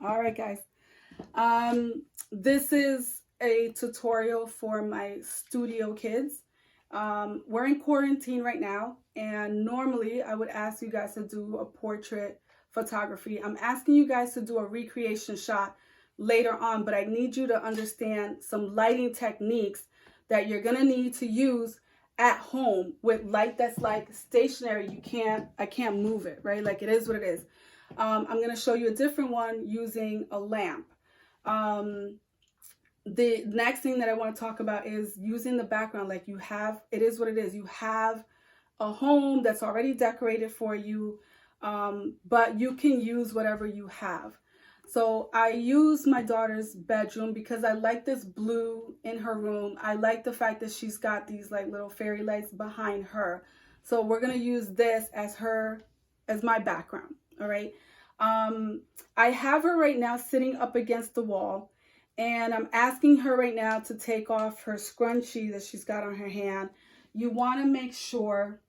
All right, guys. This is a tutorial for my studio kids. We're in quarantine right now, and normally I would ask you guys to do a portrait photography. I'm asking you guys to do a recreation shot later on, but I need you to understand some lighting techniques that you're gonna need to use at home with light that's like stationary. I can't move it, right? Like it is what it is. I'm going to show you a different one using a lamp. The next thing that I want to talk about is using the background. Like it is what it is. You have a home that's already decorated for you, but you can use whatever you have. So I use my daughter's bedroom because I like this blue in her room. I like the fact that she's got these like little fairy lights behind her. So we're going to use this as my background. All right. I have her right now sitting up against the wall, and I'm asking her right now to take off her scrunchie that she's got on her hand. You want to make sure,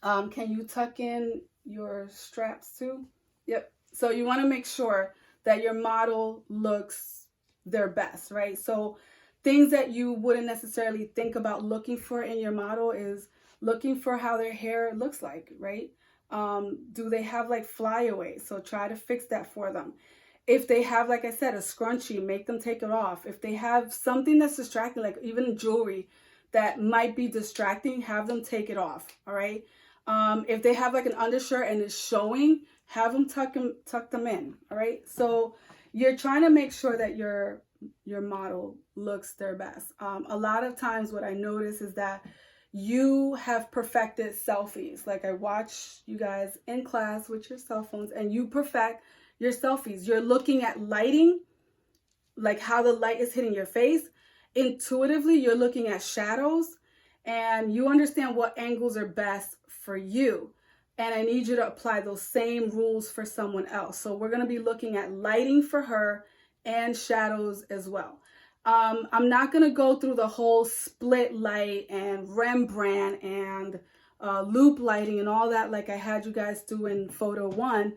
can you tuck in your straps too? Yep. So you want to make sure that your model looks their best, right? So things that you wouldn't necessarily think about looking for in your model is looking for how their hair looks like, right? Do they have like flyaways? So try to fix that for them. If they have, like I said, a scrunchie, make them take it off. If they have something that's distracting, like even jewelry that might be distracting, have them take it off, all right? If they have like an undershirt and it's showing, have them tuck them in, all right? So you're trying to make sure that your model looks their best. A lot of times what I notice is that you have perfected selfies. Like I watch you guys in class with your cell phones and you perfect your selfies. You're looking at lighting, like how the light is hitting your face. Intuitively, you're looking at shadows and you understand what angles are best for you. And I need you to apply those same rules for someone else. So we're going to be looking at lighting for her and shadows as well. I'm not going to go through the whole split light and Rembrandt and loop lighting and all that like I had you guys do in photo 1.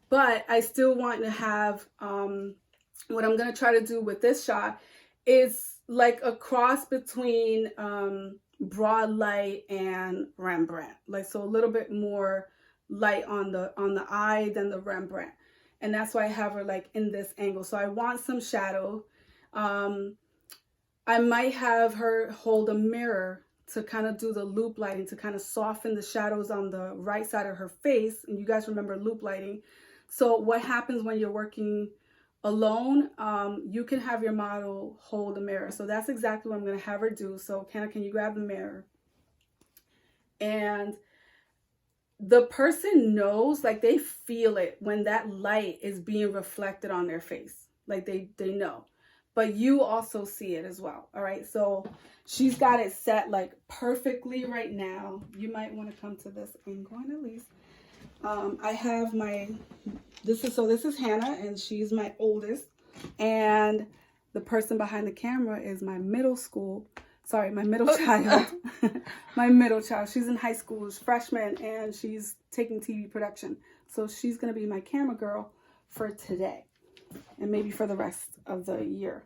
But I still want to have, what I'm going to try to do with this shot is like a cross between broad light and Rembrandt. Like, so a little bit more light on the eye than the Rembrandt. And that's why I have her like in this angle. So I want some shadow. I might have her hold a mirror to kind of do the loop lighting, to kind of soften the shadows on the right side of her face. And you guys remember loop lighting. So what happens when you're working alone, you can have your model hold a mirror. So that's exactly what I'm going to have her do. So Kenna, can you grab the mirror? And the person knows, like they feel it when that light is being reflected on their face. Like they know. But you also see it as well. All right. So she's got it set like perfectly right now. You might want to come to this angle at least. I have this is Hannah, and she's my oldest. And the person behind the camera is my middle child. My middle child. She's in high school, she's freshman, and she's taking TV production. So she's going to be my camera girl for today and maybe for the rest of the year.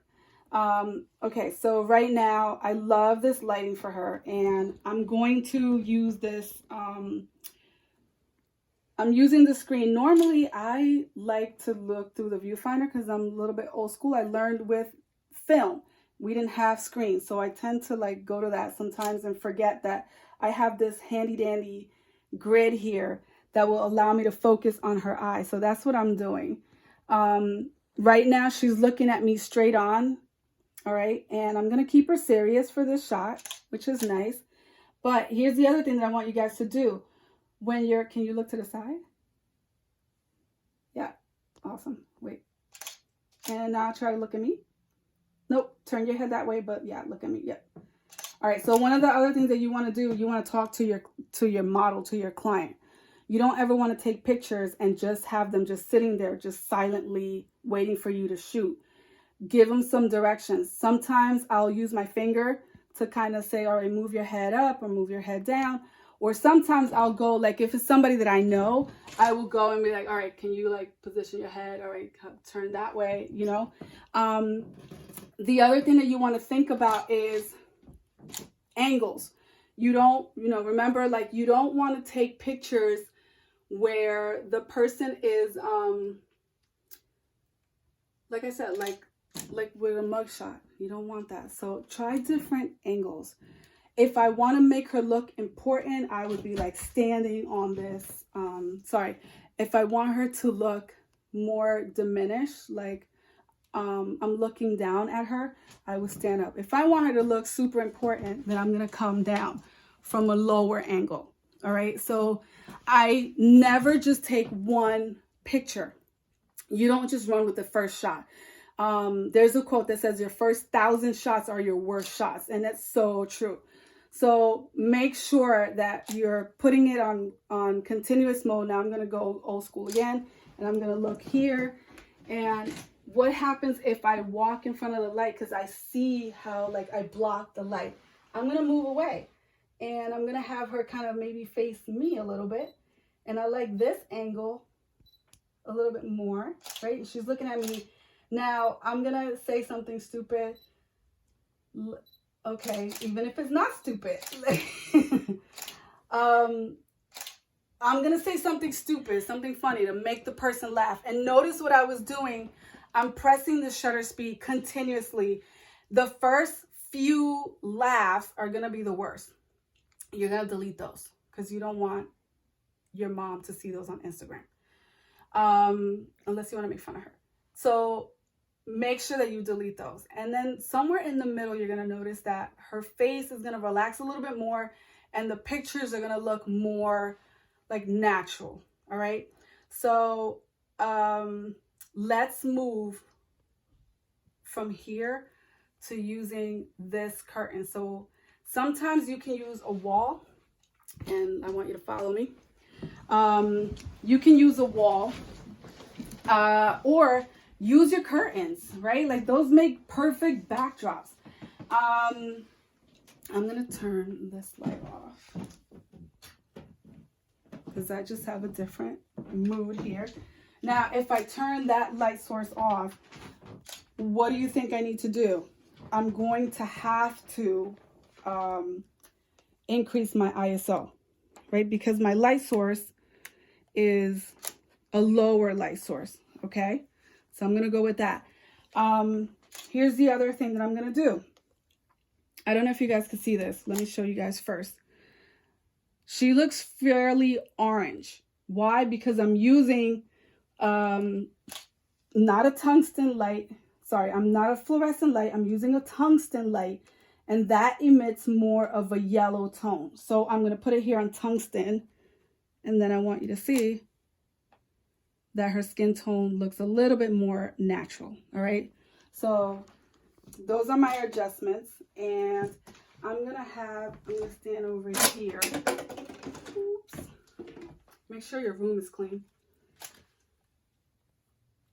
Okay, so right now I love this lighting for her, and I'm going to use this. I'm using the screen. Normally I like to look through the viewfinder because I'm a little bit old school. I learned with film. We didn't have screens, so I tend to like go to that sometimes and forget that I have this handy dandy grid here that will allow me to focus on her eye. So that's what I'm doing. Right now she's looking at me straight on. All right, and I'm going to keep her serious for this shot, which is nice. But here's the other thing that I want you guys to do. Can you look to the side? Yeah, awesome. Wait. And now try to look at me. Nope, turn your head that way, but yeah, look at me. Yep. All right, so one of the other things that you want to do, you want to talk to your model, to your client. You don't ever want to take pictures and just have them just sitting there, just silently waiting for you to shoot. Give them some directions. Sometimes I'll use my finger to kind of say, all right, move your head up or move your head down. Or sometimes I'll go, like if it's somebody that I know, I will go and be like, all right, can you like position your head? All right, turn that way, you know? The other thing that you want to think about is angles. You don't, remember, like you don't want to take pictures where the person is, like I said, like with a mugshot. You don't want that. So try different angles. If I want to make her look important, I would be like standing on this. If I want her to look more diminished, like I'm looking down at her, I would stand up. If I want her to look super important, then I'm going to come down from a lower angle. All right. So I never just take one picture. You don't just run with the first shot. There's a quote that says your first 1,000 shots are your worst shots. And that's so true. So make sure that you're putting it on continuous mode. Now I'm going to go old school again, and I'm going to look here. And what happens if I walk in front of the light, because I see how like I block the light? I'm going to move away, and I'm going to have her kind of maybe face me a little bit. And I like this angle a little bit more, right? She's looking at me. Now I'm going to say something stupid. Okay, even if it's not stupid. I'm going to say something stupid, something funny to make the person laugh. And notice what I was doing. I'm pressing the shutter speed continuously. The first few laughs are going to be the worst. You're going to delete those because you don't want your mom to see those on Instagram. Unless you want to make fun of her. So make sure that you delete those. And then somewhere in the middle, you're going to notice that her face is going to relax a little bit more, and the pictures are going to look more like natural. All right. So let's move from here to using this curtain. So sometimes you can use a wall, and I want you to follow me. You can use a wall, or use your curtains, right? Like those make perfect backdrops. I'm going to turn this light off because I just have a different mood here. Now, if I turn that light source off, what do you think I need to do? I'm going to have to increase my ISO, right? Because my light source is a lower light source, okay? So I'm going to go with that. Here's the other thing that I'm going to do. I don't know if you guys can see this. Let me show you guys first. She looks fairly orange. Why? Because I'm using not a tungsten light. Sorry, I'm not a fluorescent light. I'm using a tungsten light, and that emits more of a yellow tone. So I'm going to put it here on tungsten, and then I want you to see that her skin tone looks a little bit more natural. All right. So those are my adjustments, and I'm going to stand over here. Oops. Make sure your room is clean.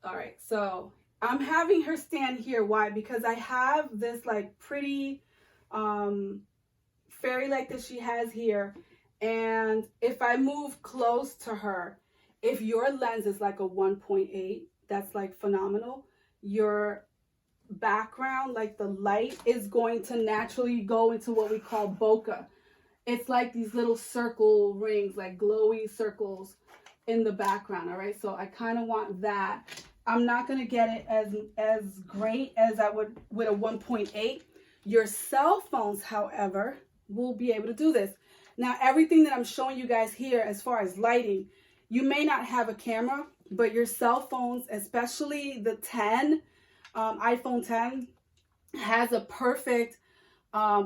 All right. So I'm having her stand here. Why? Because I have this like pretty fairy light that she has here. And if I move close to her, if your lens is like a 1.8, that's like phenomenal. Your background, like the light, is going to naturally go into what we call bokeh. It's like these little circle rings, like glowy circles in the background. All right. So I kind of want that. I'm not going to get it as great as I would with a 1.8. Your cell phones, however, will be able to do this. Now, everything that I'm showing you guys here as far as lighting, you may not have a camera, but your cell phones, especially the 10, iPhone 10, has a perfect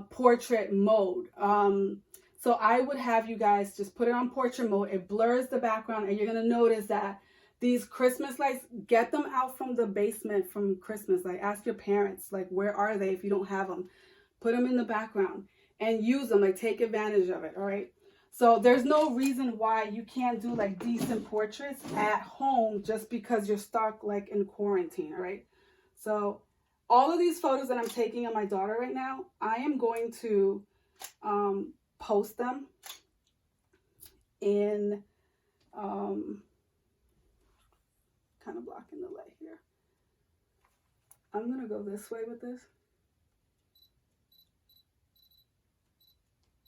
portrait mode. So I would have you guys just put it on portrait mode. It blurs the background, and you're going to notice that these Christmas lights, get them out from the basement from Christmas. Like, ask your parents, like, where are they if you don't have them? Put them in the background and use them. Like, take advantage of it, all right? So there's no reason why you can't do, like, decent portraits at home just because you're stuck, like, in quarantine, all right? So all of these photos that I'm taking of my daughter right now, I am going to post them in, kind of blocking the light here. I'm going to go this way with this.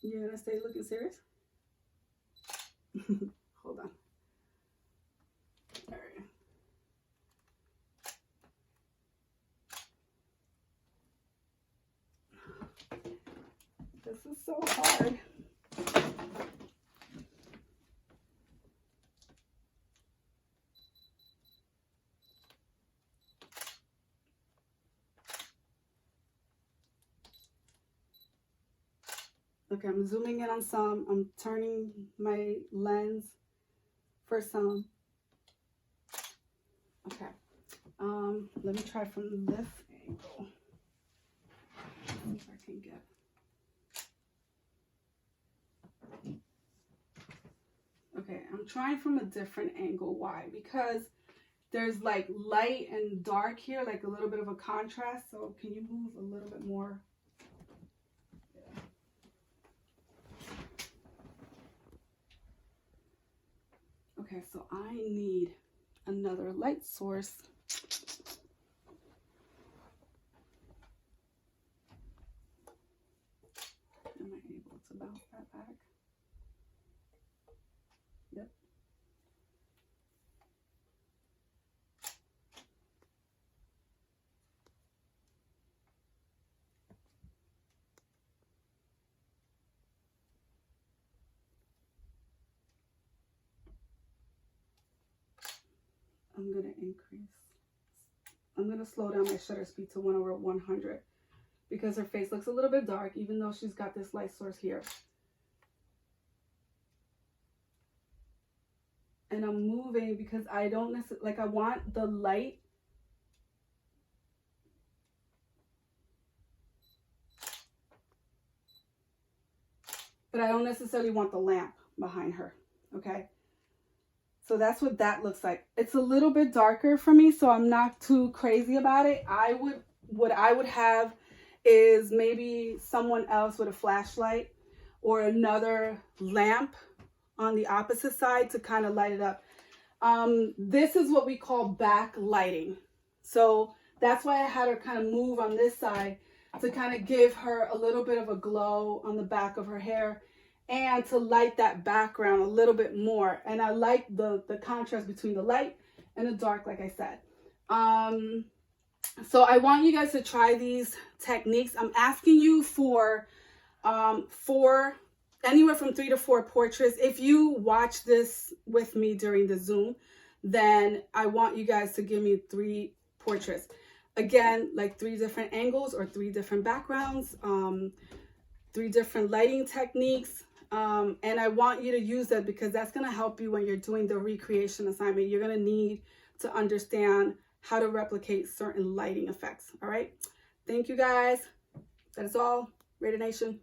You're going to stay looking serious? Hold on. All right. This is so hard. Okay, I'm zooming in on some. I'm turning my lens for some. Okay. Let me try from this angle. See if I can get. Okay, I'm trying from a different angle. Why? Because there's like light and dark here, like a little bit of a contrast. So can you move a little bit more? Okay, so I need another light source. Am I able to bounce that back? Yep. I'm going to increase. I'm going to slow down my shutter speed to 1/100 because her face looks a little bit dark, even though she's got this light source here. And I'm moving because I don't necessarily, like I want the light. But I don't necessarily want the lamp behind her, okay? So that's what that looks like. It's a little bit darker for me, so I'm not too crazy about it. What I would have is maybe someone else with a flashlight or another lamp on the opposite side to kind of light it up. This is what we call backlighting. So that's why I had her kind of move on this side to kind of give her a little bit of a glow on the back of her hair and to light that background a little bit more. And I like the contrast between the light and the dark, like I said. So I want you guys to try these techniques. I'm asking you for anywhere from 3 to 4 portraits. If you watch this with me during the Zoom, then I want you guys to give me 3 portraits. Again, like 3 different angles or 3 different backgrounds, 3 different lighting techniques. And I want you to use that because that's going to help you when you're doing the recreation assignment. You're going to need to understand how to replicate certain lighting effects. All right. Thank you guys. That is all. Raider Nation.